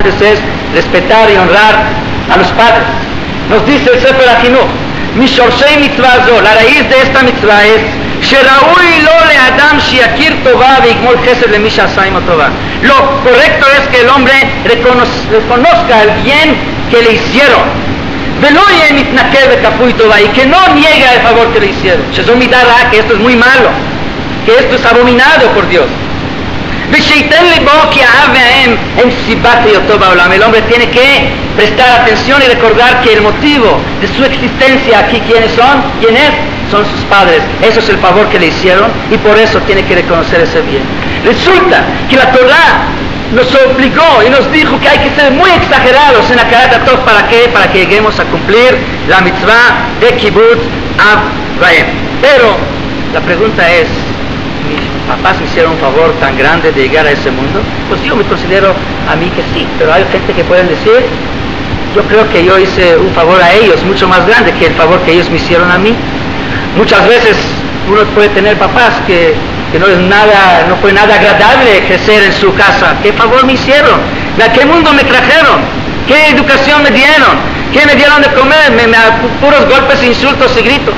es respetar y honrar a los padres. Nos dice el Sefer HaChinuch, Mishorshei mitzvah zo, la raíz de esta mitzvah es Sheraui lo le adam shiakir tova veigmol chesed le mi she'asa imo tova. Lo correcto es que el hombre reconozca el bien que le hicieron, velo ye mitnakel bekapuy tova, y que no niega el favor que le hicieron. Shezon midara, que esto es muy malo, que esto es abominado por Dios. El hombre tiene que prestar atención y recordar que el motivo de su existencia aquí, ¿quiénes son? ¿Quién es? Son sus padres. Eso es el favor que le hicieron y por eso tiene que reconocer ese bien. Resulta que la Torah nos obligó y nos dijo que hay que ser muy exagerados en Hakarat HaTov. ¿Para qué? Para que lleguemos a cumplir la mitzvah de Kibbutz Av Va'em. Pero la pregunta es, mis papás me hicieron un favor tan grande de llegar a ese mundo. Pues yo me considero a mí que sí, pero hay gente que pueden decir, yo creo que yo hice un favor a ellos mucho más grande que el favor que ellos me hicieron a mí. Muchas veces uno puede tener papás que no fue nada agradable crecer en su casa. ¿Qué favor me hicieron? ¿A qué mundo me trajeron? ¿Qué educación me dieron? ¿Qué me dieron de comer? Puros golpes, insultos y gritos.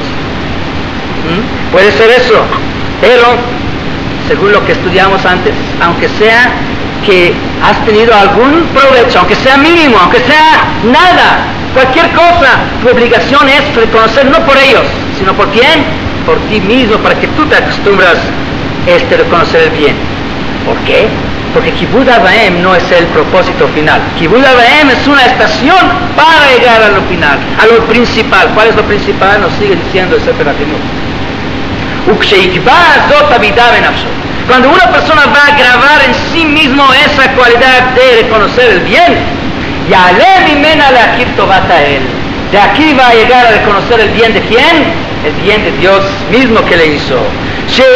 Puede ser eso. Pero, según lo que estudiamos antes, aunque sea que has tenido algún provecho, aunque sea mínimo, aunque sea nada, cualquier cosa, tu obligación es reconocer no por ellos, sino por quién, por ti mismo, para que tú te acostumbras a reconocer el bien. ¿Por qué? Porque Kibbutz Av Va'em no es el propósito final. Kibbutz Av Va'em es una estación para llegar a lo final, a lo principal. ¿Cuál es lo principal? Nos sigue diciendo el Sefer HaChinuch. Cuando una persona va a grabar en sí mismo esa cualidad de reconocer el bien, de aquí va a llegar a reconocer el bien de quién, el bien de Dios mismo que le hizo. Sus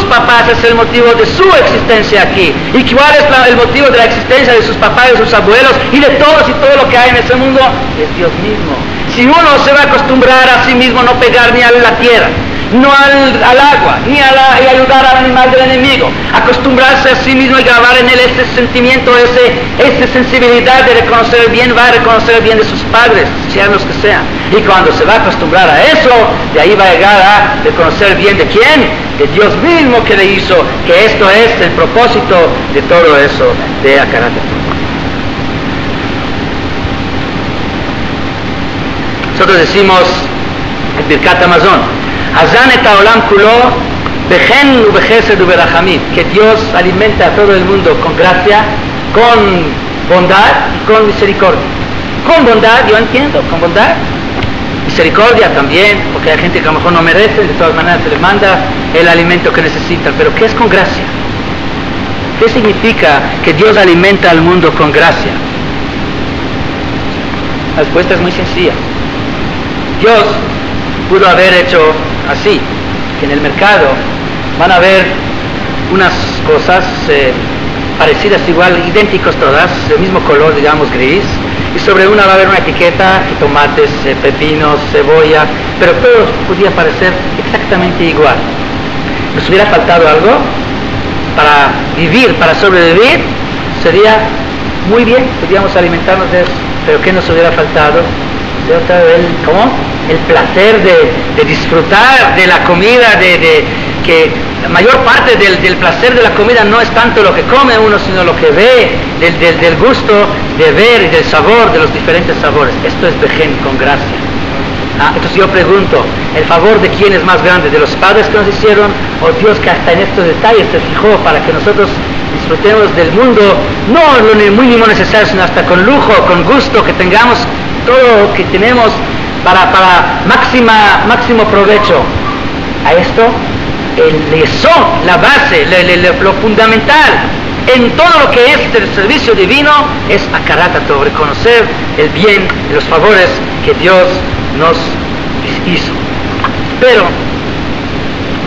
papás es el motivo de su existencia aquí. ¿Y cuál es el motivo de la existencia de sus papás, de sus abuelos y de todos y todo lo que hay en ese mundo? Es Dios mismo. Si uno se va a acostumbrar a sí mismo no pegar ni a la tierra, no al agua, ni ayudar al animal del enemigo, acostumbrarse a sí mismo y grabar en él ese sentimiento, esa sensibilidad de reconocer el bien, va a reconocer el bien de sus padres, sean los que sean. Y cuando se va a acostumbrar a eso, de ahí va a llegar a reconocer el bien de quién, de Dios mismo que le hizo, que esto es el propósito de todo eso de Hakarat HaTov. Nosotros decimos el Birkat Hamazon, Hazan et haolam kulo bechen ubechesed uberachamim, que Dios alimenta a todo el mundo con gracia, con bondad y con misericordia. Con bondad, yo entiendo, con bondad, misericordia también, porque hay gente que a lo mejor no merece, de todas maneras se les manda el alimento que necesitan. Pero ¿qué es con gracia? ¿Qué significa que Dios alimenta al mundo con gracia? La respuesta es muy sencilla. Dios pudo haber hecho así, que en el mercado van a haber unas cosas parecidas, igual, idénticos todas, del mismo color, digamos gris, y sobre una va a haber una etiqueta, tomates, pepinos, cebolla, pero todos podían parecer exactamente igual. ¿Nos hubiera faltado algo? Para vivir, para sobrevivir, sería muy bien, podríamos alimentarnos de eso, pero ¿qué nos hubiera faltado? El placer de disfrutar de la comida, que la mayor parte del placer de la comida no es tanto lo que come uno, sino lo que ve, del gusto de ver y del sabor, de los diferentes sabores. Esto es Bejen, con gracia. Entonces yo pregunto, ¿el favor de quién es más grande? ¿De los padres que nos hicieron o Dios que hasta en estos detalles se fijó para que nosotros disfrutemos del mundo, no lo mínimo necesario, sino hasta con lujo, con gusto, que tengamos todo lo que tenemos para máximo provecho? A esto, el yesod, la base, lo fundamental en todo lo que es el servicio divino es Hakarat HaTov, reconocer el bien y los favores que Dios nos hizo. Pero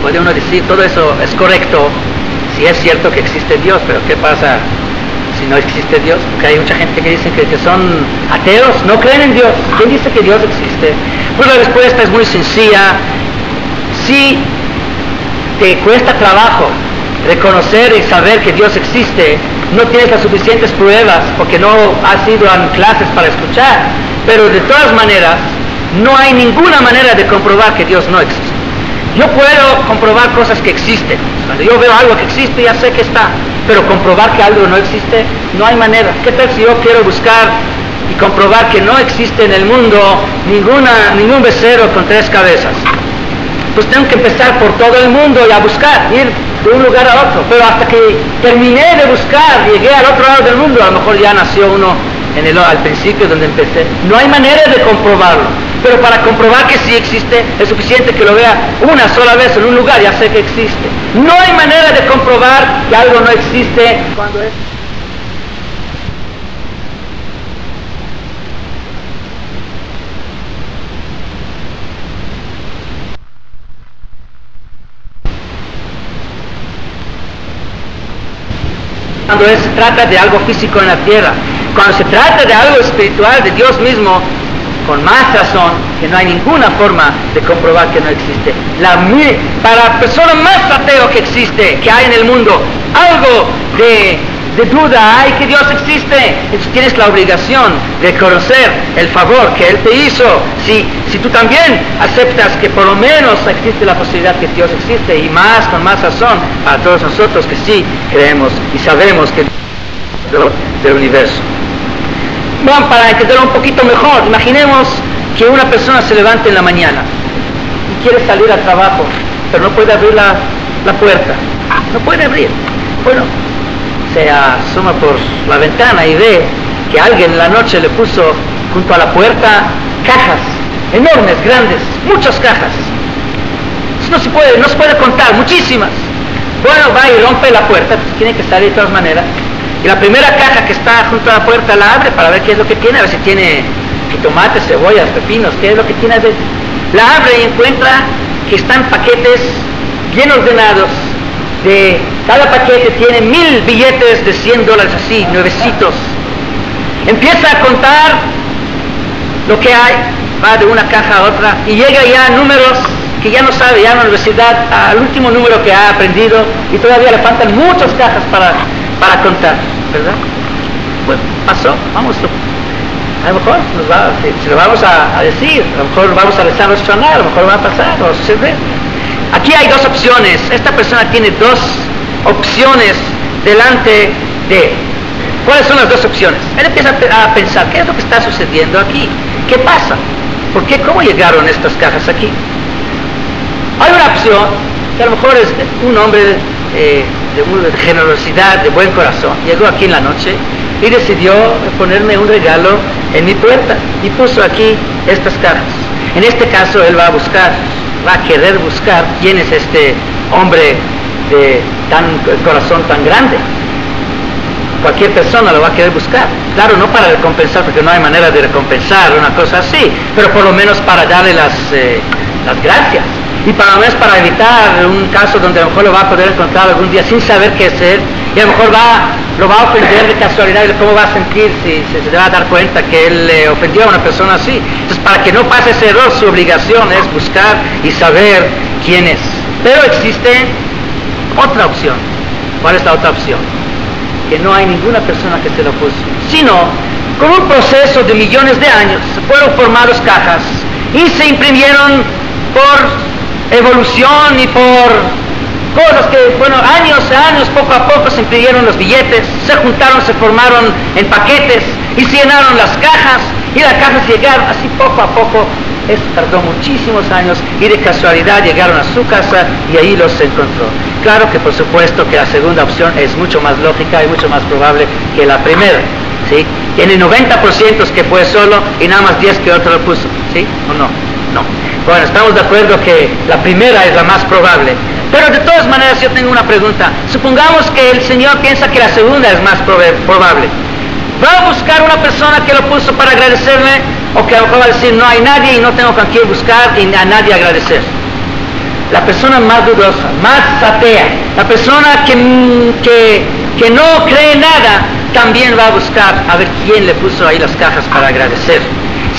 puede uno decir, todo eso es correcto si es cierto que existe Dios, pero ¿qué pasa si no existe Dios? Porque hay mucha gente que dice que son ateos, no creen en Dios. ¿Quién dice que Dios existe? Pues la respuesta es muy sencilla. Si te cuesta trabajo reconocer y saber que Dios existe, no tienes las suficientes pruebas porque no has ido a clases para escuchar, pero de todas maneras no hay ninguna manera de comprobar que Dios no existe. Yo puedo comprobar cosas que existen. Cuando yo veo algo que existe, ya sé que está, pero comprobar que algo no existe, no hay manera. ¿Qué tal si yo quiero buscar y comprobar que no existe en el mundo ningún becerro con 3 cabezas? Pues tengo que empezar por todo el mundo y a buscar, ir de un lugar a otro, pero hasta que terminé de buscar, llegué al otro lado del mundo, a lo mejor ya nació uno al principio donde empecé. No hay manera de comprobarlo, pero para comprobar que sí existe es suficiente que lo vea una sola vez en un lugar, ya sé que existe. No hay manera de comprobar que algo no existe cuando es... Cuando se trata de algo físico en la tierra, cuando se trata de algo espiritual, de Dios mismo, con más razón que no hay ninguna forma de comprobar que no existe. Para la persona más ateo que existe, que hay en el mundo, algo de duda hay que Dios existe. Entonces tienes la obligación de conocer el favor que Él te hizo. Si tú también aceptas que por lo menos existe la posibilidad que Dios existe, y más, con más razón, para todos nosotros que sí creemos y sabemos que del universo. Bueno, para entenderlo un poquito mejor, imaginemos que una persona se levanta en la mañana y quiere salir al trabajo, pero no puede abrir la puerta. No puede abrir. Bueno, se asoma por la ventana y ve que alguien en la noche le puso junto a la puerta cajas enormes, grandes, muchas cajas. No se puede contar, muchísimas. Bueno, va y rompe la puerta, pues tiene que salir de todas maneras. Y la primera caja que está junto a la puerta la abre para ver qué es lo que tiene, a ver si tiene tomates, cebollas, pepinos, qué es lo que tiene. La abre y encuentra que están paquetes bien ordenados. Cada paquete tiene 1000 billetes de $100 así, nuevecitos. Empieza a contar lo que hay, va de una caja a otra y llega ya a números que ya no sabe, ya en la universidad, al último número que ha aprendido, y todavía le faltan muchas cajas para contar, ¿verdad? Pues pasó, vamos, a lo mejor se lo vamos a decir, a lo mejor vamos a rezar nuestro anal, a lo mejor va a pasar, va a suceder. Aquí hay 2 opciones, esta persona tiene 2 opciones delante de él. ¿Cuáles son las 2 opciones? Él empieza a pensar, ¿qué es lo que está sucediendo aquí? ¿Qué pasa? ¿Por qué? ¿Cómo llegaron estas cajas aquí? Hay una opción, que a lo mejor es un hombre de generosidad, de buen corazón, llegó aquí en la noche y decidió ponerme un regalo en mi puerta y puso aquí estas cajas. En este caso él va a querer buscar quién es este hombre de corazón tan grande. Cualquier persona lo va a querer buscar. Claro, no para recompensar, porque no hay manera de recompensar una cosa así, pero por lo menos para darle las gracias. Y para lo menos para evitar un caso donde a lo mejor lo va a poder encontrar algún día sin saber qué es él, y a lo mejor lo va a ofender de casualidad, y cómo va a sentir si se va a dar cuenta que él ofendió a una persona así. Entonces, para que no pase ese error, su obligación es buscar y saber quién es. Pero existe otra opción. ¿Cuál es la otra opción? Que no hay ninguna persona que se lo puso, sino con un proceso de millones de años fueron formadas cajas y se imprimieron por evolución y por cosas que, años a años, poco a poco se imprimieron los billetes, se juntaron, se formaron en paquetes y se llenaron las cajas, y las cajas llegaron así poco a poco. Esto tardó muchísimos años y de casualidad llegaron a su casa y ahí los encontró. Claro que por supuesto que la segunda opción es mucho más lógica y mucho más probable que la primera, ¿sí? Tiene 90% que fue solo y nada más 10 que otro lo puso, ¿sí? ¿O no? No. Bueno, estamos de acuerdo que la primera es la más probable. Pero de todas maneras yo tengo una pregunta. Supongamos que el Señor piensa que la segunda es más probable. ¿Va a buscar una persona que lo puso para agradecerle? ¿O que a lo mejor va a decir, no hay nadie y no tengo con quién buscar y a nadie agradecer? La persona más dudosa, más atea, la persona que no cree nada, también va a buscar a ver quién le puso ahí las cajas para agradecer.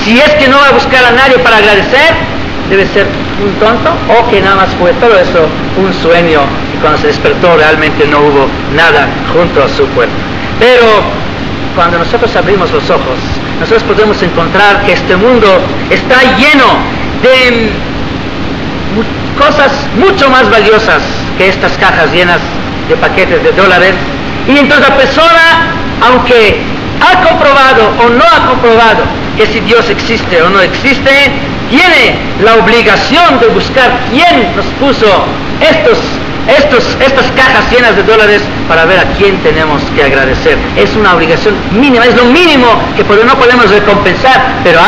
Si es que no va a buscar a nadie para agradecer, debe ser un tonto o que nada más fue todo eso un sueño. cuando se despertó realmente no hubo nada junto a su puerta. Pero cuando nosotros abrimos los ojos, nosotros podemos encontrar que este mundo está lleno de cosas mucho más valiosas que estas cajas llenas de paquetes de dólares. Y entonces la persona, aunque ha comprobado o no ha comprobado que si Dios existe o no existe, tiene la obligación de buscar quién nos puso estas cajas llenas de dólares para ver a quién tenemos que agradecer. Es una obligación mínima, es lo mínimo que no podemos recompensar, pero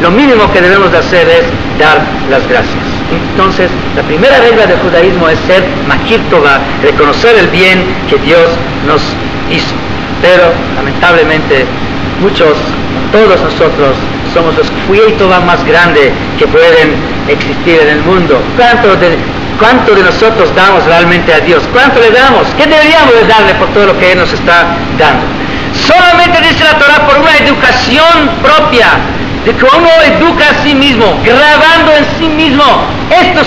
lo mínimo que debemos de hacer es dar las gracias. Entonces, la primera regla del judaísmo es ser makir tova, reconocer el bien que Dios nos hizo. Pero, lamentablemente, todos nosotros, somos los kfuyei tova más grandes que pueden existir en el mundo. ¿Cuánto de nosotros damos realmente a Dios? ¿Cuánto le damos? ¿Qué deberíamos de darle por todo lo que Él nos está dando? Solamente dice la Torah por una educación propia, de que uno educa a sí mismo, grabando en sí mismo esta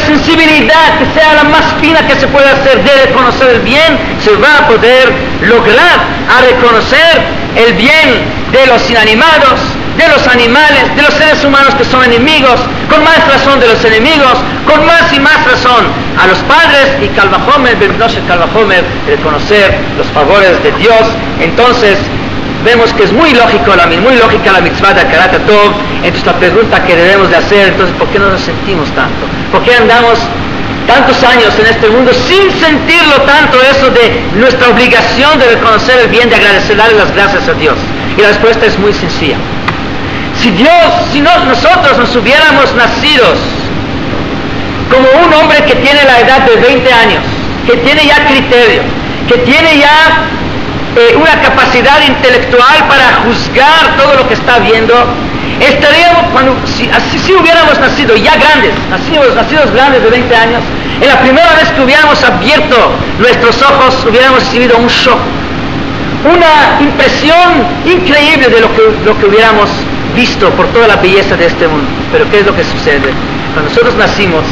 sensibilidad que sea la más fina que se puede hacer de reconocer el bien, se va a poder lograr a reconocer el bien de los inanimados, de los animales, de los seres humanos que son enemigos, con más razón de los enemigos, con más y más razón a los padres, y Kal Vachomer, reconocer los favores de Dios. Entonces vemos que es muy lógica la mitzvah de Hakarat HaTov. Entonces la pregunta que debemos de hacer, entonces, ¿por qué no nos sentimos tanto? ¿Por qué andamos tantos años en este mundo sin sentirlo tanto, eso de nuestra obligación de reconocer el bien, de agradecer, darle las gracias a Dios? Y la respuesta es muy sencilla. Si nosotros nos hubiéramos nacidos como un hombre que tiene la edad de 20 años, que tiene ya criterio, que tiene ya una capacidad intelectual para juzgar todo lo que está viendo, si hubiéramos nacido ya grandes, nacidos grandes de 20 años, en la primera vez que hubiéramos abierto nuestros ojos, hubiéramos recibido un shock, una impresión increíble de lo que hubiéramos visto por toda la belleza de este mundo. Pero ¿qué es lo que sucede? Cuando nosotros nacimos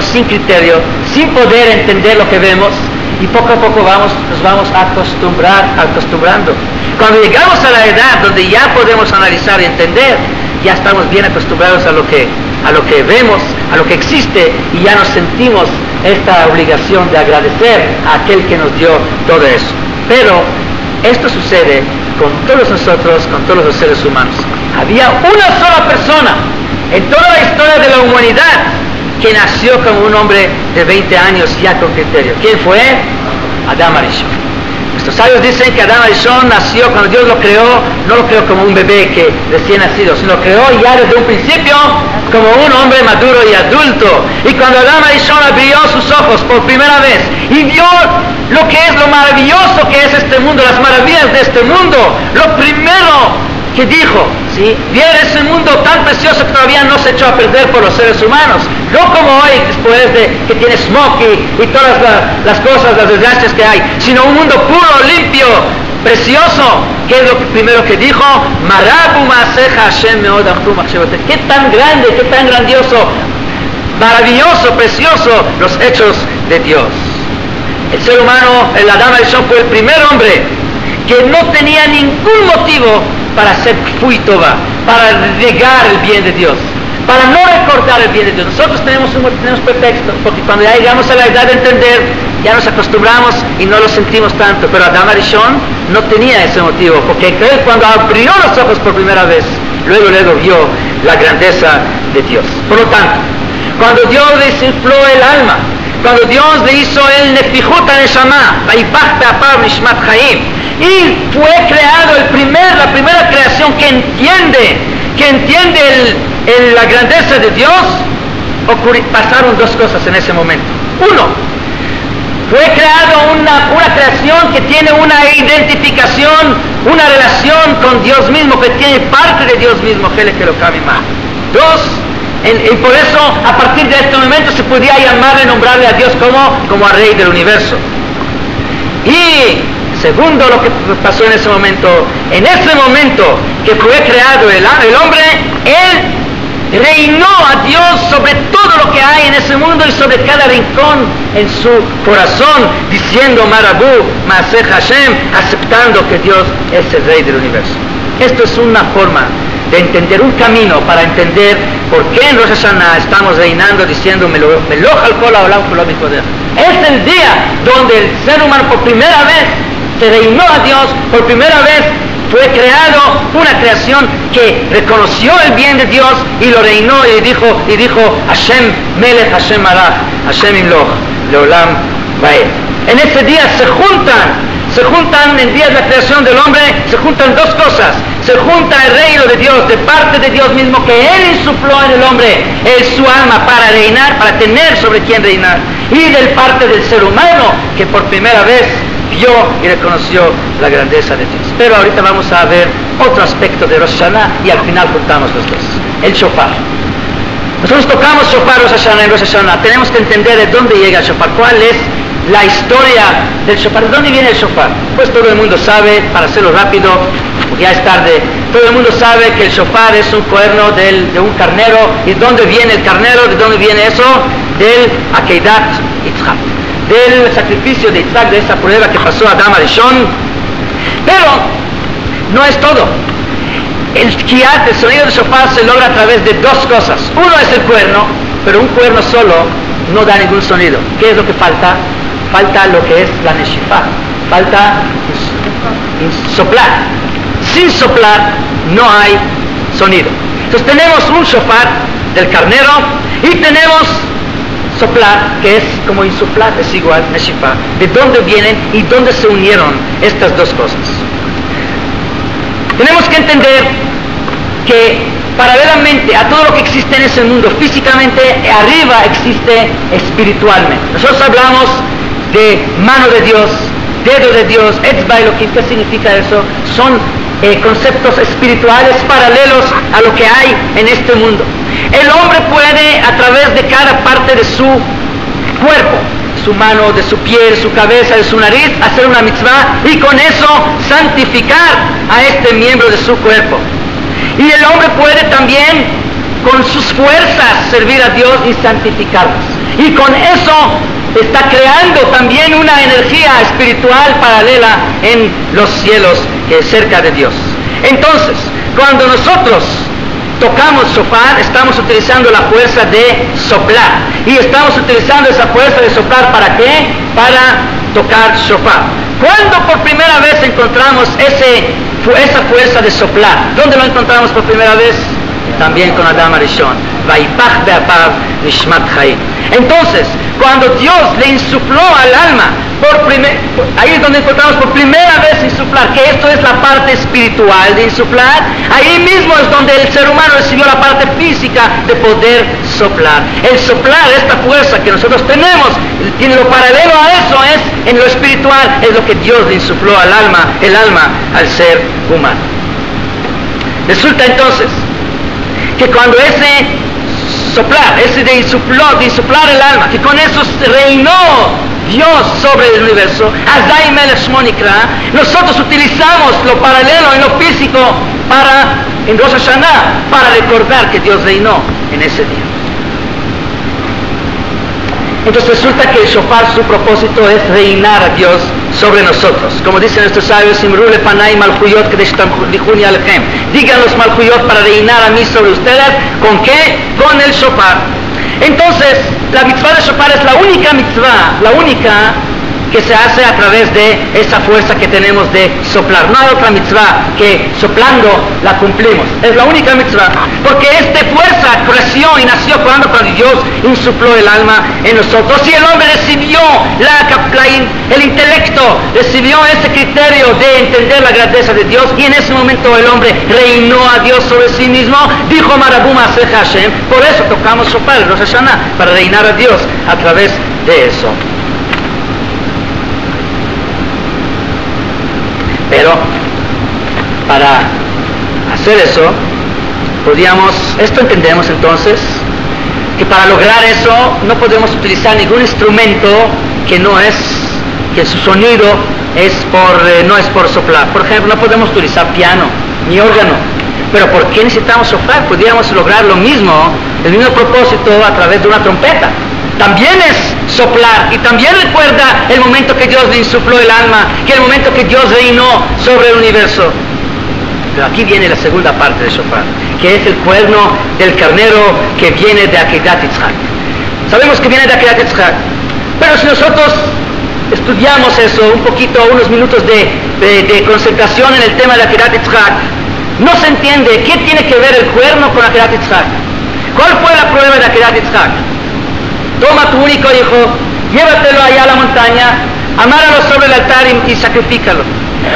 sin criterio, sin poder entender lo que vemos, y poco a poco nos vamos acostumbrando. Cuando llegamos a la edad donde ya podemos analizar y entender, ya estamos bien acostumbrados a lo que vemos, a lo que existe, y ya nos sentimos esta obligación de agradecer a aquel que nos dio todo eso. Pero esto sucede con todos nosotros, con todos los seres humanos. Había una sola persona en toda la historia de la humanidad que nació como un hombre de 20 años ya con criterio. ¿Quién fue? Adam Arishon. Nuestros sabios dicen que Adam Arishon nació, cuando Dios lo creó, no lo creó como un bebé que recién nacido, sino lo creó ya desde un principio como un hombre maduro y adulto. Y cuando Adam Arishon abrió sus ojos por primera vez y vio lo que es lo maravilloso que es este mundo, las maravillas de este mundo, lo primero que dijo, ¿sí?, viera ese mundo tan precioso que todavía no se echó a perder por los seres humanos, no como hoy, después de que tiene smog y todas las cosas, las desgracias que hay, sino un mundo puro, limpio, precioso. ¿Qué es lo primero que dijo? Marabu Maaseja Hashem Meod Amru Machshavotech. Qué tan grande, qué tan grandioso, maravilloso, precioso los hechos de Dios. El ser humano, el Adam Arishon, fue el primer hombre que no tenía ningún motivo para hacer kfui tova, para negar el bien de Dios, para no recordar el bien de Dios. Nosotros tenemos pretextos, porque cuando ya llegamos a la edad de entender, ya nos acostumbramos y no lo sentimos tanto. Pero Adam Arishon no tenía ese motivo, porque él, cuando abrió los ojos por primera vez, luego vio la grandeza de Dios. Por lo tanto, cuando Dios desinfló el alma, cuando Dios le hizo el nefijut neshama, vayipachta apar nishmat chaim, y fue creado la primera creación que entiende la grandeza de Dios, pasaron dos cosas en ese momento. Uno, fue creado una creación que tiene una identificación, una relación con Dios mismo, que tiene parte de Dios mismo. Dos, y por eso a partir de este momento se podía nombrarle a Dios como a Rey del universo. Y segundo, lo que pasó en ese momento que fue creado el hombre, él reinó a Dios sobre todo lo que hay en ese mundo y sobre cada rincón en su corazón, diciendo Marabú, Maaseh Hashem, aceptando que Dios es el Rey del universo. Esto es una forma de entender, un camino para entender por qué en Rosh Hashanah estamos reinando diciendo Meloch al Kol Haolam Kulo Bikodecha. Es el día donde el ser humano por primera vez se reinó a Dios, por primera vez fue creado una creación que reconoció el bien de Dios y lo reinó y dijo Hashem Melech, Hashem Malach, Hashem Imloch, Leolam Vaed. En ese día se juntan en días de la creación del hombre, se juntan dos cosas. Se junta el reino de Dios, de parte de Dios mismo, que Él insupló en el hombre, su alma, para reinar, para tener sobre quién reinar. Y del parte del ser humano, que por primera vez vio y reconoció la grandeza de Dios. Pero ahorita vamos a ver otro aspecto de Rosh Hashanah y al final juntamos los dos. El shofar. Nosotros tocamos shofar Rosh Hashanah en Rosh Hashanah. Tenemos que entender de dónde llega el shofar, cuál es la historia del shofar. ¿De dónde viene el shofar? Pues todo el mundo sabe, para hacerlo rápido, porque ya es tarde, todo el mundo sabe que el shofar es un cuerno de un carnero. ¿Y dónde viene el carnero? ¿De dónde viene eso? Del Akeidat Yitzhak, del sacrificio de Yitzhak, de esa prueba que pasó a Adam Arishon. Pero no es todo. El kiyat, el sonido del shofar, se logra a través de dos cosas. Uno es el cuerno, pero un cuerno solo no da ningún sonido. ¿Qué es lo que falta? Falta lo que es la neshifá, falta soplar. Sin soplar no hay sonido. Entonces tenemos un shofar del carnero y tenemos soplar, que es como insuflar, es igual, neshifá. ¿De dónde vienen y dónde se unieron estas dos cosas? Tenemos que entender que paralelamente a todo lo que existe en ese mundo físicamente, arriba existe espiritualmente. Nosotros hablamos de mano de Dios, dedo de Dios, Etzba Elohim. ¿Qué significa eso? Son conceptos espirituales paralelos a lo que hay en este mundo. El hombre puede, a través de cada parte de su cuerpo, su mano, de su piel, su cabeza, de su nariz, hacer una mitzvah y con eso santificar a este miembro de su cuerpo. Y el hombre puede también con sus fuerzas servir a Dios y santificarlos. Y con eso está creando también una energía espiritual paralela en los cielos, que es cerca de Dios. Entonces, cuando nosotros tocamos shofar, estamos utilizando la fuerza de soplar. Y estamos utilizando esa fuerza de soplar, ¿para qué? Para tocar shofar. ¿Cuándo por primera vez encontramos esa fuerza de soplar? ¿Dónde lo encontramos por primera vez? También con Adam Arishon. Vaipach be'apav nishmat chayim. Entonces, cuando Dios le insufló al alma, ahí es donde encontramos por primera vez insuflar, que esto es la parte espiritual de insuflar. Ahí mismo es donde el ser humano recibió la parte física de poder soplar. El soplar, esta fuerza que nosotros tenemos, tiene lo paralelo a eso, es en lo espiritual, es lo que Dios le insufló al alma, el alma al ser humano. Resulta entonces que cuando ese soplar, ese de insuflar el alma, que con eso reinó Dios sobre el universo, Azai Melech Shmo Nikra, nosotros utilizamos lo paralelo en lo físico en Rosh Hashanah, para recordar que Dios reinó en ese día. Entonces resulta que el shofar, su propósito es reinar a Dios sobre nosotros. Como dicen nuestros sabios, Imru lepanai malchuyot kedesh tamlichuni alechem. Digan los malchuyot para reinar a mí sobre ustedes. ¿Con qué? Con el shofar. Entonces, la mitzvah de shofar es la única mitzvah, la única que se hace a través de esa fuerza que tenemos de soplar. No hay otra mitzvah que soplando la cumplimos. Es la única mitzvah. Porque esta fuerza creció y nació cuando Dios insupló el alma en nosotros. Y el hombre recibió el intelecto, recibió ese criterio de entender la grandeza de Dios. Y en ese momento el hombre reinó a Dios sobre sí mismo. Dijo Marabú Maaseh Hashem. Por eso tocamos shofar en Rosh Hashanah, para reinar a Dios a través de eso. Pero para hacer eso, esto entendemos entonces, que para lograr eso no podemos utilizar ningún instrumento que su sonido no es por soplar. Por ejemplo, no podemos utilizar piano, ni órgano, Pero ¿por qué necesitamos soplar? Podríamos lograr lo mismo, el mismo propósito a través de una trompeta. También es soplar y también recuerda el momento que Dios le insufló el alma, que el momento que Dios reinó sobre el universo. Pero aquí viene la segunda parte de soplar, que es el cuerno del carnero que viene de Akedat Yitzhak. Sabemos que viene de Akedat Yitzhak, pero si nosotros estudiamos eso un poquito, unos minutos de concentración en el tema de Akedat Yitzhak, no se entiende qué tiene que ver el cuerno con Akedat Yitzhak. ¿Cuál fue la prueba de Akedat Yitzhak? Toma tu único hijo, llévatelo allá a la montaña, amáralo sobre el altar y sacrifícalo.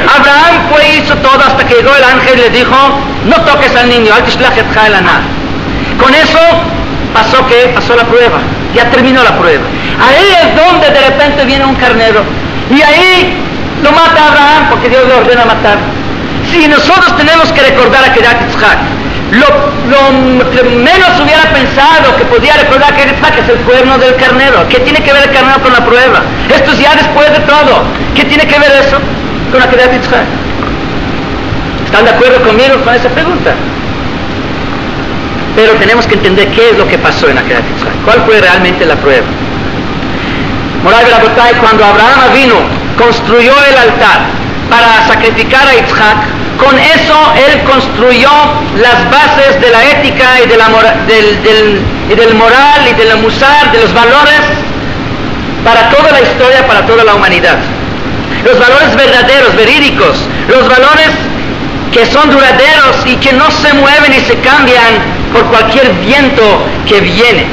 Abraham fue y hizo todo hasta que llegó el ángel y le dijo, no toques al niño, con eso pasó la prueba, ya terminó la prueba. Ahí es donde de repente viene un carnero y ahí lo mata Abraham porque Dios le ordena matar. Si nosotros tenemos que recordar a Akedat Yitzhak, lo que menos hubiera pensado que podía recordar que es el cuerno del carnero. ¿Qué tiene que ver el carnero con la prueba? Esto es ya después de todo. ¿Qué tiene que ver eso con Akedat Yitzhak? ¿Están de acuerdo conmigo con esa pregunta? Pero tenemos que entender qué es lo que pasó en Akedat Yitzhak. ¿Cuál fue realmente la prueba? Moray Berabotay, cuando Abraham vino, construyó el altar para sacrificar a Yitzhak, con eso él construyó las bases de la ética y de la del moral y de la musar, de los valores para toda la historia, para toda la humanidad. Los valores verdaderos, verídicos, los valores que son duraderos y que no se mueven y se cambian por cualquier viento que viene.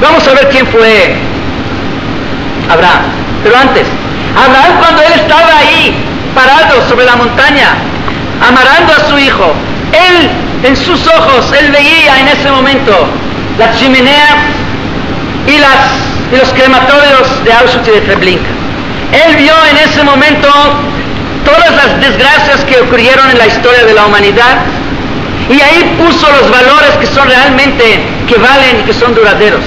Vamos a ver quién fue Abraham. Pero antes, Abraham, cuando él estaba ahí, parado sobre la montaña, amarando a su hijo, él, en sus ojos, él veía en ese momento las chimeneas y los crematorios de Auschwitz y de Treblinka. Él vio en ese momento todas las desgracias que ocurrieron en la historia de la humanidad y ahí puso los valores que son realmente, que valen y que son duraderos.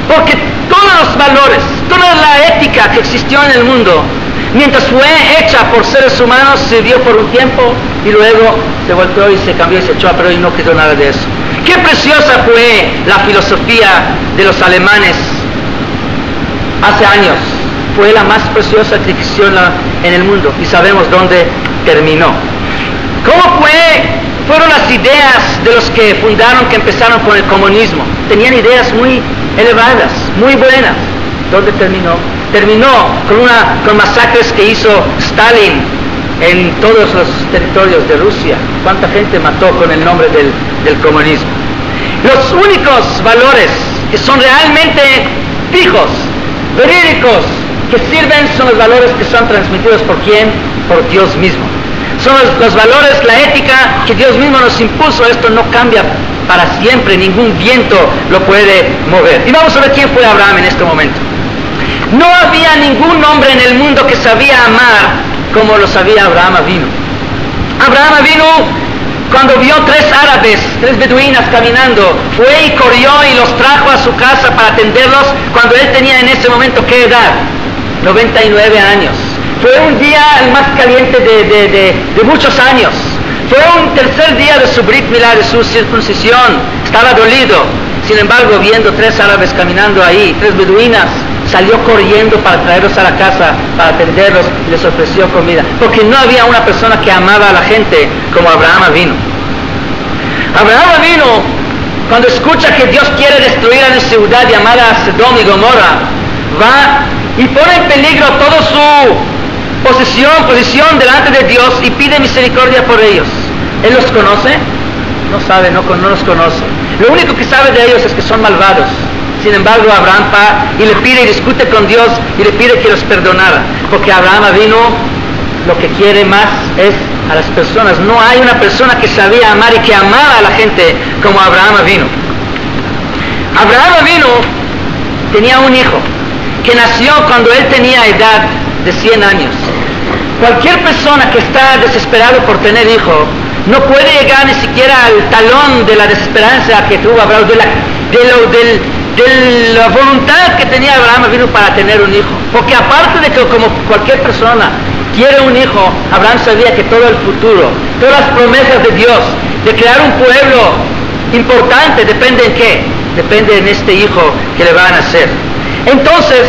Porque todos los valores, toda la ética que existió en el mundo, mientras fue hecha por seres humanos, sirvió por un tiempo y luego se volteó y se cambió y se echó a perder y no quedó nada de eso. Qué preciosa fue la filosofía de los alemanes hace años. Fue la más preciosa que existió en el mundo y sabemos dónde terminó. ¿Cómo fueron las ideas de los que fundaron, que empezaron con el comunismo? Tenían ideas muy elevadas, muy buenas. ¿Dónde terminó? Terminó con masacres que hizo Stalin en todos los territorios de Rusia. ¿Cuánta gente mató con el nombre del comunismo? Los únicos valores que son realmente fijos, verídicos, que sirven, son los valores que son transmitidos ¿por quién? Por Dios mismo. Son los valores, la ética que Dios mismo nos impuso. Esto no cambia para siempre, ningún viento lo puede mover. Y vamos a ver quién fue Abraham en este momento. No había ningún hombre en el mundo que sabía amar como lo sabía Abraham Avinu. Abraham Avinu, cuando vio tres árabes, tres beduinas caminando, fue y corrió y los trajo a su casa para atenderlos cuando él tenía en ese momento, ¿qué edad? 99 años. Fue un día el más caliente de muchos años. Fue un tercer día de su Brit Milá, de su circuncisión. Estaba dolido. Sin embargo, viendo tres árabes caminando ahí, tres beduinas, salió corriendo para traerlos a la casa, para atenderlos y les ofreció comida. Porque no había una persona que amaba a la gente como Abraham vino. Abraham vino, cuando escucha que Dios quiere destruir a la ciudad llamada Sodom y Gomorra, va y pone en peligro toda su posición delante de Dios y pide misericordia por ellos. ¿Él los conoce? No sabe, no los conoce. Lo único que sabe de ellos es que son malvados. Sin embargo, Abraham va y le pide y discute con Dios y le pide que los perdonara. Porque Abraham vino, lo que quiere más es a las personas. No hay una persona que sabía amar y que amaba a la gente como Abraham vino. Abraham vino, tenía un hijo que nació cuando él tenía edad de 100 años. Cualquier persona que está desesperado por tener hijo no puede llegar ni siquiera al talón de la desesperanza que tuvo Abraham, de la voluntad que tenía Abraham vino para tener un hijo. Porque aparte de que como cualquier persona quiere un hijo, Abraham sabía que todo el futuro, todas las promesas de Dios, de crear un pueblo importante, depende en qué, depende en este hijo que le van a nacer. Entonces,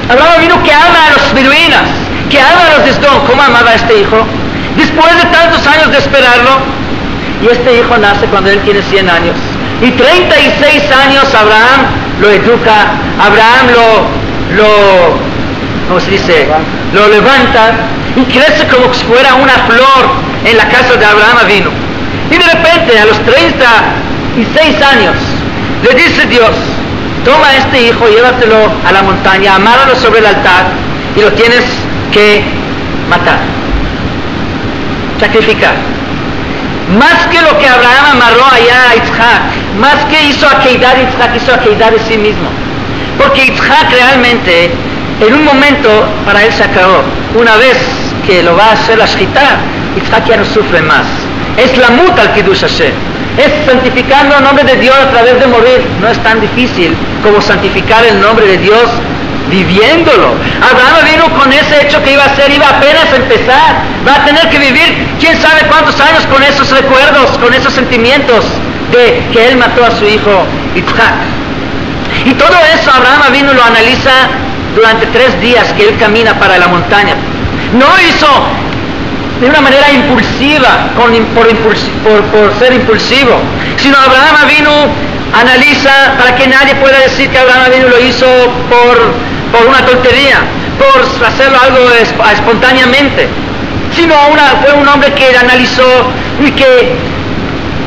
Abraham vino que ama a los beduinas, que ama a los de Sdom. ¿Cómo amaba a este hijo? Después de tantos años de esperarlo, y este hijo nace cuando él tiene 100 años. Y 36 años Abraham lo educa, Abraham ¿cómo se dice? Lo levanta y crece como si fuera una flor en la casa de Abraham Avinu. Y de repente, a los 36 años, le dice Dios, toma a este hijo, llévatelo a la montaña, amárralo sobre el altar y lo tienes que matar, sacrificar. Más que lo que Abraham amarró allá a Isaac, más que hizo aqueidad Isaac, hizo aqueidad de sí mismo. Porque Isaac realmente, en un momento, para él se acabó. Una vez que lo va a hacer la shchita, Isaac ya no sufre más. Es la muta al Kiddush Hashem. Es santificando el nombre de Dios a través de morir. No es tan difícil como santificar el nombre de Dios viviéndolo. Abraham vino con ese hecho que iba a hacer, iba apenas a empezar. Va a tener que vivir quién sabe cuántos años con esos recuerdos, con esos sentimientos de que él mató a su hijo Isaac. Y todo eso Abraham vino lo analiza durante 3 días que él camina para la montaña. No hizo de una manera impulsiva, por ser impulsivo, sino Abraham vino analiza para que nadie pueda decir que Abraham vino lo hizo por una tontería, por hacerlo algo espontáneamente, sino fue un hombre que analizó y que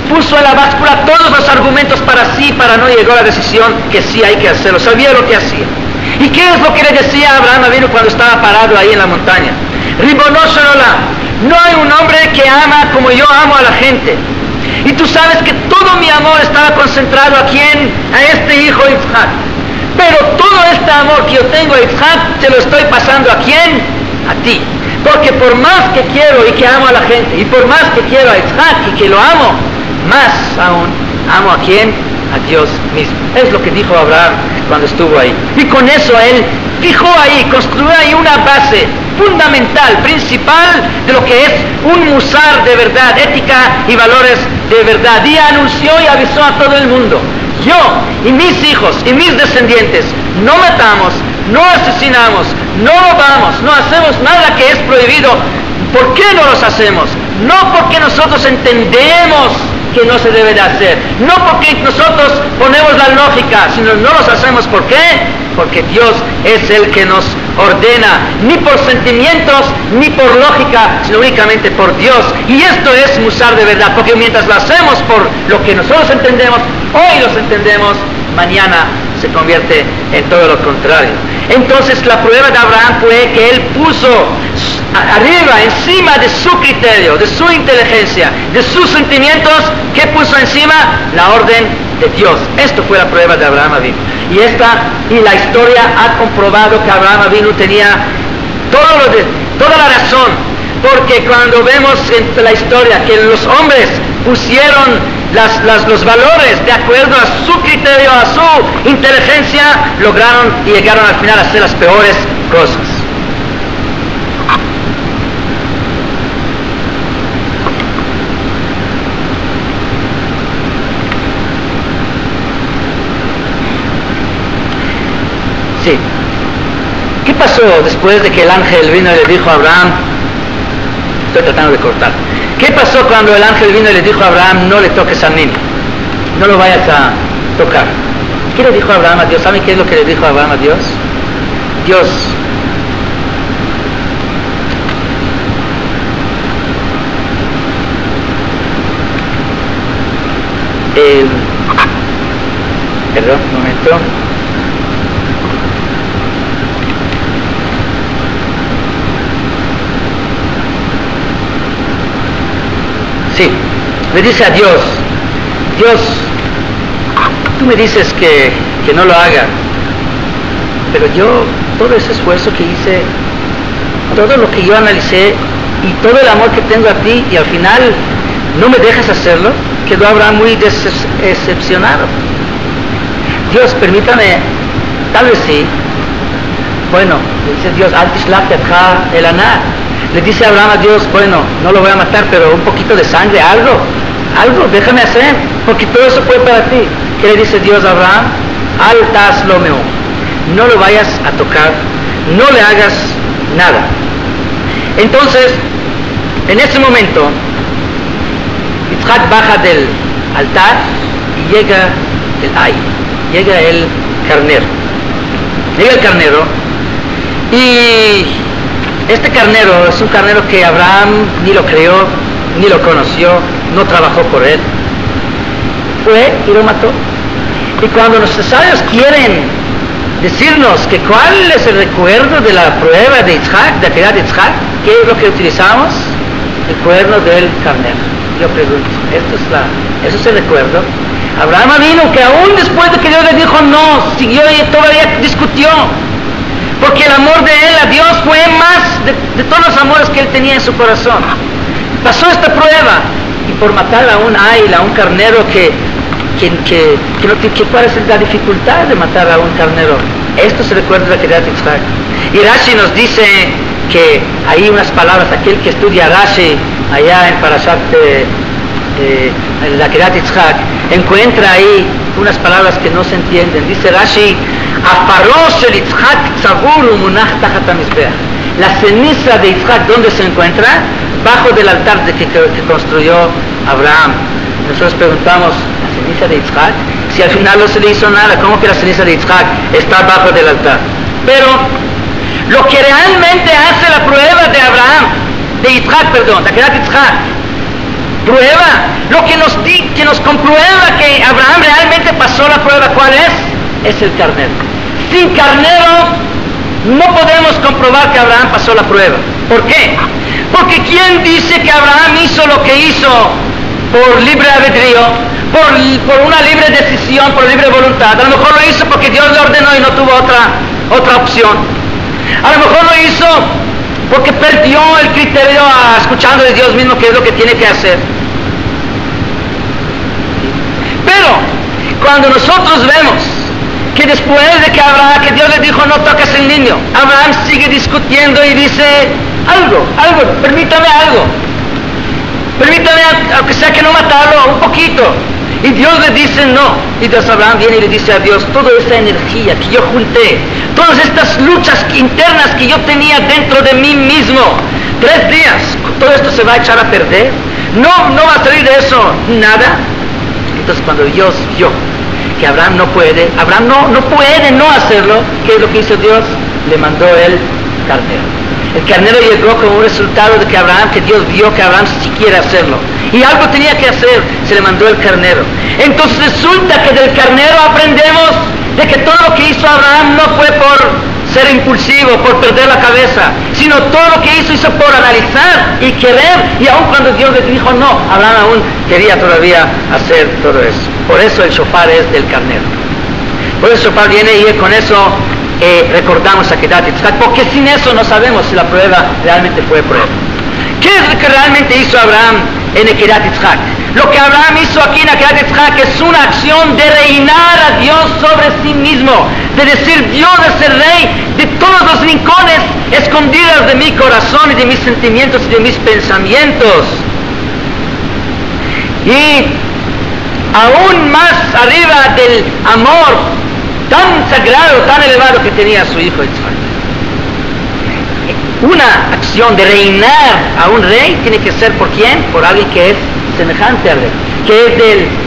puso en la báscula todos los argumentos para sí, para no llegar a la decisión que sí hay que hacerlo, sabía lo que hacía. ¿Y qué es lo que le decía a Abraham vino cuando estaba parado ahí en la montaña? Ribono shel olam, no hay un hombre que ama como yo amo a la gente. Y tú sabes que todo mi amor estaba concentrado a quién, a este hijo Isaac. Pero todo este amor que yo tengo a Isaac, te lo estoy pasando a quién, a ti. Porque por más que quiero y que amo a la gente, y por más que quiero a Isaac y que lo amo, más aún amo a quién, a Dios mismo. Es lo que dijo Abraham cuando estuvo ahí. Y con eso él fijó ahí, construyó ahí una base fundamental, principal de lo que es un musar de verdad, ética y valores de verdad. Y anunció y avisó a todo el mundo: yo y mis hijos y mis descendientes no matamos, no asesinamos, no robamos, no hacemos nada que es prohibido. ¿Por qué no los hacemos? No porque nosotros entendemos que no se debe de hacer, no porque nosotros ponemos la lógica, sino no los hacemos. ¿Por qué? Porque Dios es el que nos ordena, ni por sentimientos, ni por lógica, sino únicamente por Dios. Y esto es musar de verdad, porque mientras lo hacemos por lo que nosotros entendemos, hoy los entendemos, mañana se convierte en todo lo contrario. Entonces la prueba de Abraham fue que él puso arriba, encima de su criterio, de su inteligencia, de sus sentimientos, ¿qué puso encima? La orden de Dios. Esto fue la prueba de Abraham Avinu. Y la historia ha comprobado que Abraham Avinu tenía toda la razón, porque cuando vemos en la historia que los hombres pusieron los valores de acuerdo a su criterio, a su inteligencia, lograron y llegaron al final a hacer las peores cosas. Sí. ¿Qué pasó después de que el ángel vino y le dijo a Abraham? Estoy tratando de cortar. ¿Qué pasó cuando el ángel vino y le dijo a Abraham: no le toques al niño, no lo vayas a tocar? ¿Qué le dijo Abraham a Dios? ¿Saben qué es lo que le dijo Abraham a Dios? Dios, perdón, un momento. Sí, le dice a Dios: Dios, tú me dices que no lo haga, pero yo, todo ese esfuerzo que hice, todo lo que yo analicé y todo el amor que tengo a ti, y al final no me dejas hacerlo. Quedó Abraham muy decepcionado. Dios, permítame, tal vez sí. Bueno, dice Dios: Al tishlach yadcha el anar, Le dice Abraham a Dios, bueno, no lo voy a matar, pero un poquito de sangre, algo, déjame hacer, porque todo eso fue para ti. ¿Qué le dice Dios a Abraham? Altas lo meo, no lo vayas a tocar, no le hagas nada. Entonces, en ese momento, Yitzhak baja del altar y llega llega el carnero. Llega el carnero y este carnero es un carnero que Abraham ni lo creó, ni lo conoció, no trabajó por él. Fue y lo mató. Y cuando los sabios quieren decirnos que cuál es el recuerdo de la prueba de Yitzhak, de aquella de Yitzhak, ¿qué es lo que utilizamos? El cuerno del carnero. Yo pregunto, ¿eso es el recuerdo? Abraham vino que aún después de que Dios le dijo no, siguió y todavía discutió, porque el amor de él a Dios fue más de todos los amores que él tenía en su corazón. Pasó esta prueba y por matar a un carnero ¿cuál es la dificultad de matar a un carnero? Esto se recuerda de la Kedat Yitzhak. Y Rashi nos dice que hay unas palabras, aquel que estudia Rashi allá en Parashat la Kedat Yitzhak, encuentra ahí unas palabras que no se entienden. Dice Rashi, Afarosh el Yitzhak tzavur umunach tachat hamizbeach. La ceniza de Yitzhak, ¿dónde se encuentra? Bajo del altar que construyó Abraham. Nosotros preguntamos, ¿la ceniza de Yitzhak? Si al final no se le hizo nada, ¿cómo que la ceniza de Yitzhak está bajo del altar? Pero lo que realmente hace la prueba de Abraham, de Yitzhak, perdón, la Kedat Yitzhak, prueba, lo que nos comprueba que Abraham realmente pasó la prueba, ¿cuál es? Es el carnero. Sin carnero no podemos comprobar que Abraham pasó la prueba. ¿Por qué? Porque ¿quién dice que Abraham hizo lo que hizo por libre albedrío, por una libre decisión, por libre voluntad? A lo mejor lo hizo porque Dios le ordenó y no tuvo otra opción. A lo mejor lo hizo porque perdió el criterio escuchando de Dios mismo qué es lo que tiene que hacer. Pero cuando nosotros vemos que después de que Dios le dijo no toques el niño, Abraham sigue discutiendo y dice permítame, aunque sea que no matarlo, un poquito. Y Dios le dice no. Y Dios Abraham viene y le dice a Dios, toda esa energía que yo junté, todas estas luchas internas que yo tenía dentro de mí mismo, 3 días, todo esto se va a echar a perder. No va a salir de eso nada. Entonces cuando Dios vio que Abraham no puede no hacerlo, ¿qué es lo que hizo Dios? Le mandó el carnero. El carnero llegó como un resultado de que Dios vio que Abraham sí quiere hacerlo. Y algo tenía que hacer, se le mandó el carnero. Entonces resulta que del carnero aprendemos de que todo lo que hizo Abraham no fue por ser impulsivo, por perder la cabeza, sino todo lo que hizo por analizar y querer, y aun cuando Dios le dijo no, Abraham aún quería todavía hacer todo eso. Por eso el shofar es del carnero. Por eso el shofar viene y con eso recordamos a Kedat Yitzhak, porque sin eso no sabemos si la prueba realmente fue prueba. ¿Qué es lo que realmente hizo Abraham en Kedat Yitzhak? Lo que Abraham hizo aquí en Kedat Yitzhak es una acción de reinar a Dios sobre sí mismo, de decir Dios es el rey de todos los rincones escondidos de mi corazón y de mis sentimientos y de mis pensamientos. Y aún más arriba del amor tan sagrado, tan elevado que tenía su hijo Yitzhak. Una acción de reinar a un rey tiene que ser ¿por quién? Por alguien que es semejante al rey,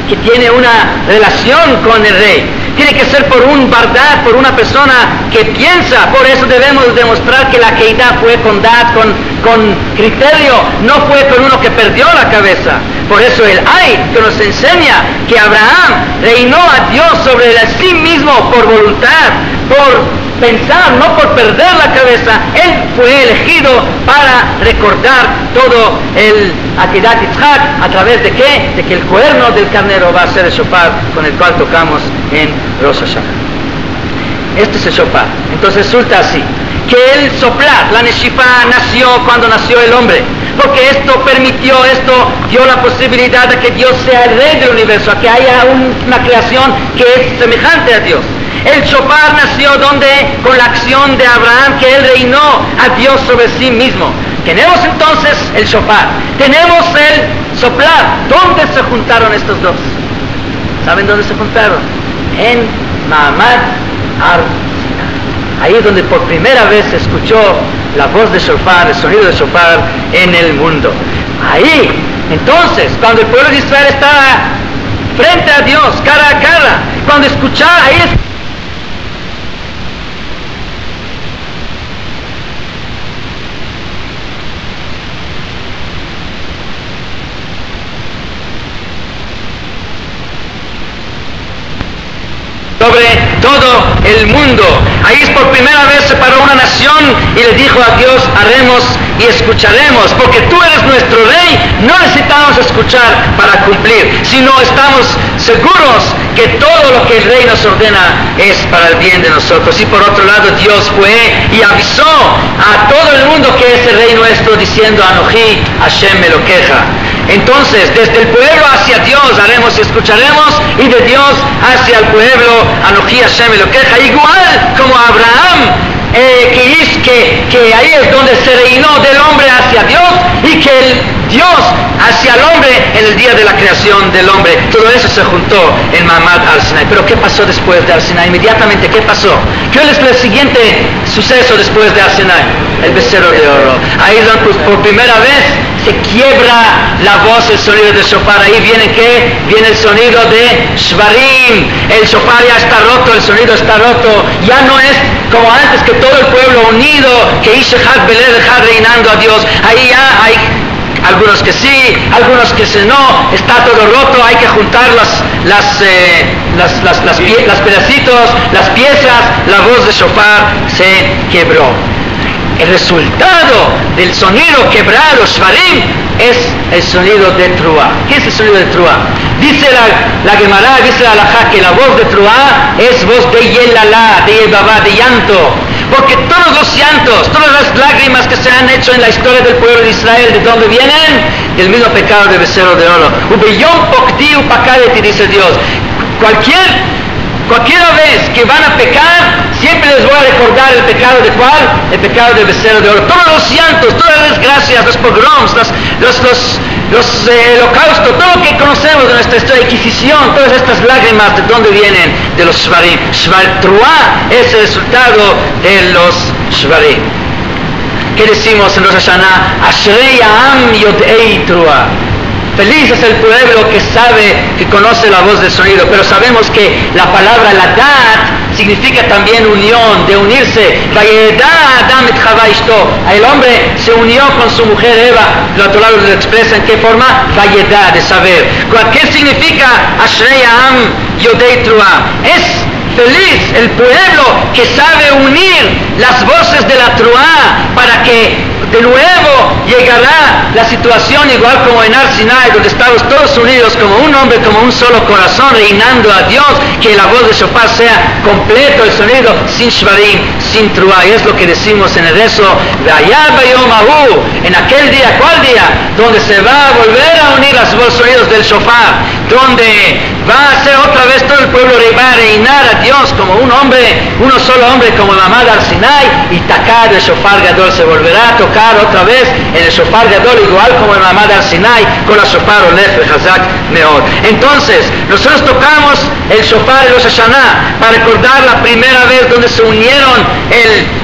que tiene una relación con el rey. Tiene que ser por un bardad, por una persona que piensa. Por eso debemos demostrar que la Kedah fue con dad, con criterio, no fue con uno que perdió la cabeza. Por eso el Ay que nos enseña que Abraham reinó a Dios sobre sí mismo por voluntad, por pensar, no por perder la cabeza. Él fue elegido para recordar todo el Akedat Yitzhak. ¿A través de qué? De que el cuerno del carnero va a ser el shofar con el cual tocamos en Rosh Hashanah. Este es el shofar. Entonces resulta así, que el soplar, la Neshifá, nació cuando nació el hombre, porque esto dio la posibilidad de que Dios sea el rey del universo, a que haya una creación que es semejante a Dios. El shofar nació donde, con la acción de Abraham, que él reinó a Dios sobre sí mismo. Tenemos entonces el shofar, tenemos el soplar. ¿Dónde se juntaron estos dos? ¿Saben dónde se juntaron? En Ma'amad Har Sinai. Ahí es donde por primera vez se escuchó la voz de shofar, el sonido de shofar en el mundo. Ahí, entonces, cuando el pueblo de Israel estaba frente a Dios, cara a cara, cuando escuchaba, ahí es sobre todo el mundo. Ahí es por primera vez se paró una nación y le dijo a Dios, haremos y escucharemos, porque tú eres nuestro rey. No necesitamos escuchar para cumplir, sino estamos seguros que todo lo que el rey nos ordena es para el bien de nosotros. Y por otro lado, Dios fue y avisó a todo el mundo que es el rey nuestro, diciendo, Anoji Hashem Elokeja. Entonces, desde el pueblo hacia Dios haremos y escucharemos, y de Dios hacia el pueblo, Anoji Hashem Elokeja. Igual como Abraham, que ahí es donde se reinó del hombre hacia Dios, y que el Dios hacia el hombre en el día de la creación del hombre. Todo eso se juntó en Ma'amad Har Sinai. Pero ¿qué pasó después de Har Sinai? Inmediatamente, ¿qué pasó? ¿Qué es el siguiente suceso después de Har Sinai? El becerro de oro. Ahí es donde por primera vez se quiebra la voz, el sonido del shofar. Ahí viene ¿qué? Viene el sonido de Shvarim. El shofar ya está roto, el sonido está roto. Ya no es como antes, que todo el pueblo unido, que Ishechad Beled reinando a Dios. Ahí ya hay algunos que sí, algunos que no, está todo roto, hay que juntar las pedacitos, las piezas, la voz de shofar se quebró. El resultado del sonido quebrado, Shvarim, es el sonido de Truá. ¿Qué es el sonido de Truá? Dice la Gemara, dice la Halajá, que la voz de Truá es voz de Yelalá, de Yebabá, de llanto. Porque todos los llantos, todas las lágrimas que se han hecho en la historia del pueblo de Israel, ¿de dónde vienen? Del mismo pecado de becerro de oro. Ubeyom pokti upakareti, dice Dios. Cualquiera vez que van a pecar, siempre les voy a recordar el pecado de ¿cuál? El pecado del becerro de oro. Todos los llantos, todas las desgracias, los pogroms, los holocaustos, todo lo que conocemos de nuestra historia, Inquisición, todas estas lágrimas, ¿de dónde vienen? De los Shvarim. Truá es el resultado de los Shvarim. ¿Qué decimos en Rosh Hashanah? Ashrei Ha'am Yodei Truá. Feliz es el pueblo que sabe, que conoce la voz del sonido. Pero sabemos que la palabra ladat significa también unión, de unirse. El hombre se unió con su mujer Eva. Los otro lado lo expresa en qué forma? Vayedá, de saber. ¿Qué significa Ashrei Ha'am Yodei Truá? Es feliz el pueblo que sabe unir las voces de la Truá, para que de nuevo llegará la situación igual como en Har Sinai, donde estamos todos unidos como un hombre, como un solo corazón, reinando a Dios, que la voz de shofar sea completo el sonido, sin shvarim, sin truá. Y es lo que decimos en el rezo, en aquel día, ¿cuál día? Donde se va a volver a unir los sonidos del shofar, donde va a ser otra vez todo el pueblo, va a reinar a Dios como un hombre, uno solo hombre, como Ma'amad Har Sinai, y Takar el shofar gadol se volverá a tocar otra vez en el shofar gadol, igual como en Ma'amad Har Sinai, con la shofar olef hazak meod. Entonces, nosotros tocamos el shofar en Rosh Hashanah para recordar la primera vez donde se unieron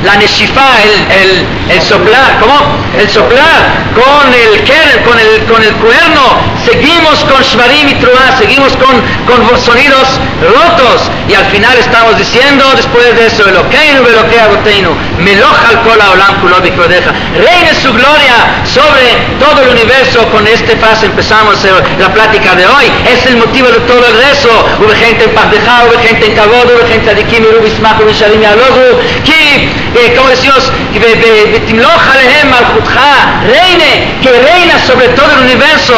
la neshifá, el soplar, ¿cómo? El soplar con el keren, con el cuerno. Seguimos con shvarim y truá, seguimos con sonidos rotos, y al final estamos diciendo después de eso, Elokeinu ve'Elokei Avoteinu, Meloch al kol ha'olam kulo bikvodeja, reine su gloria sobre todo el universo. Con esta frase empezamos la plática de hoy. Es el motivo de todo el rezo. Ubegente en Pazdeja, ubegente en Kavod, ubegente Adikim y Rubismach, ubeshalim y Alozu, como decimos, Betimloch alehem malchutcha, reine, que reina sobre todo el universo.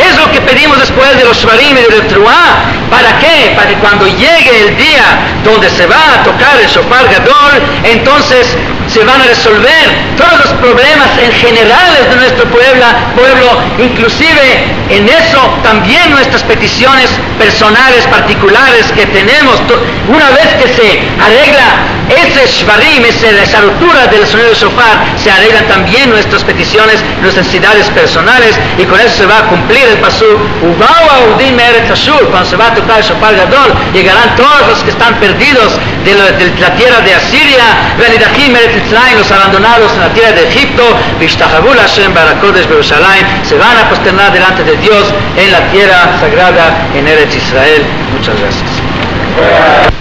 Es lo que pedimos después de los Shvarim y del Truá. ¿Para qué? Para que cuando llegue el día donde se va a tocar el Shofar Gadol, entonces se van a resolver todos los problemas en generales de nuestro pueblo, inclusive en eso también nuestras peticiones personales, particulares que tenemos. Una vez que se arregla ese Shvarim, esa rotura del sonido del Shofar, se arreglan también nuestras peticiones, nuestras necesidades personales, y con eso se va a cumplir el pasuk Ubau Audim Me'eretz Ashur. Cuando se va a tocar el Shofar Gadol, llegarán todos los que están perdidos de la tierra de Asiria, Venidachim Me'eretz Mitzrayim, los abandonados en la tierra de Egipto, Vishtachavu Hashem Barakodesh Berushalayim, se van a posternar delante de Dios en la tierra sagrada en Eretz Israel. Muchas gracias.